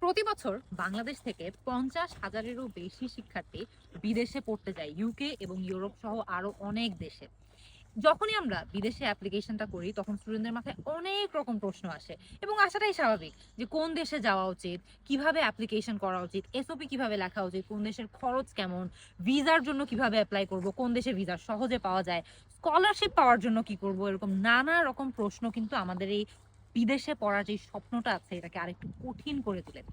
প্রতি বছর বাংলাদেশ থেকে 50,000-এরও বেশি শিক্ষার্থী বিদেশে পড়তে যায়, ইউকে এবং ইউরোপ সহ আরো অনেক দেশে। যখনই আমরা বিদেশে অ্যাপ্লিকেশনটা করি তখন স্টুডেন্টদের মাথায় অনেক রকম প্রশ্ন আসে এবং আসাটাই স্বাভাবিক যে কোন দেশে যাওয়া উচিত, কিভাবে অ্যাপ্লিকেশন করা উচিত, এসওপি কিভাবে লেখা উচিত, কোন দেশের খরচ কেমন, ভিসার জন্য কিভাবে অ্যাপ্লাই করব, কোন দেশে ভিসা সহজে পাওয়া যায়, স্কলারশিপ পাওয়ার জন্য কি করব, এরকম নানা রকম প্রশ্ন কিন্তু আমাদের এই বিদেশে পড়ার যে স্বপ্নটা আছে এটাকে আরেকটু কঠিন করে তোলে।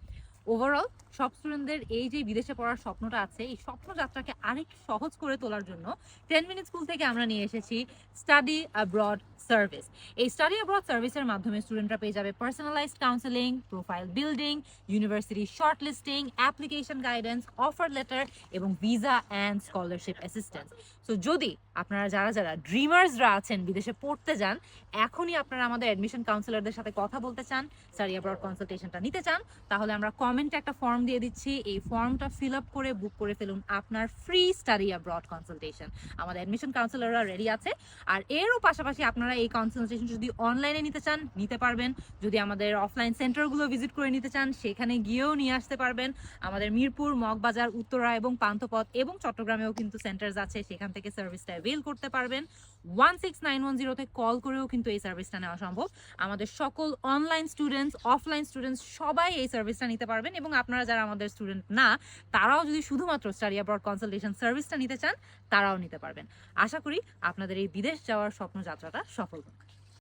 ওভারঅল সব স্টুডেন্টদের এই যে বিদেশে পড়ার স্বপ্নটা আছে এই স্বপ্নযাত্রাকে আরেক সহজ করে তোলার জন্য 10 মিনিট স্কুল থেকে আমরা নিয়ে এসেছি স্টাডি অ্যাব্রড সার্ভিস। এই স্টাডি অ্যাব্রড সার্ভিসের মাধ্যমে স্টুডেন্টরা পেয়ে যাবে personalised counselling, profile building, university short listing, application guidance, offer letter এবং visa and scholarship assistance. So যদি আপনারা যারা যারা ড্রিমার্সরা আছেন বিদেশে পড়তে যান, এখনই আপনারা আমাদের অ্যাডমিশন কাউন্সিলরদের সাথে কথা বলতে চান, স্টাডি অ্যাব্রড কনসালটেশনটা নিতে চান, তাহলে আমরা কমেন্টে একটা ফর্ম দিয়ে দিচ্ছি। এই ফর্মটা ফিল আপ করে বুক করে ফেলুন আপনার ফ্রি স্টাডি অ্যাব্রড কনসালটেশন। আমাদের অ্যাডমিশন কাউন্সিলররা রেডি আছে। আর এরও পাশাপাশি আপনারা এই কনসালটেশন যদি অনলাইনে নিতে চান নিতে পারবেন, যদি আমাদের অফলাইন সেন্টারগুলো ভিজিট করে নিতে চান সেখানে গিয়েও নিয়ে আসতে পারবেন। আমাদের মিরপুর, মগবাজার, উত্তরা এবং পান্থপথ এবং চট্টগ্রামেও কিন্তু সেন্টার্স আছে, সেখান থেকে সার্ভিসটা অ্যাভেল করতে পারবেন। 16910-তে কল করেও কিন্তু এই সার্ভিসটা নেওয়া সম্ভব। আমাদের সকল অনলাইন স্টুডেন্টস, অফলাইন স্টুডেন্টস সবাই এই সার্ভিসটা নিতে পারবেন এবং আপনারা যারা আমাদের স্টুডেন্ট না তারাও যদি শুধুমাত্র স্টাডি অ্যাব্রড কনসালটেশন সার্ভিসটা নিতে চান তারাও নিতে পারবেন। আশা করি আপনাদের এই বিদেশ যাওয়ার স্বপ্নযাত্রাটা সফল হোক।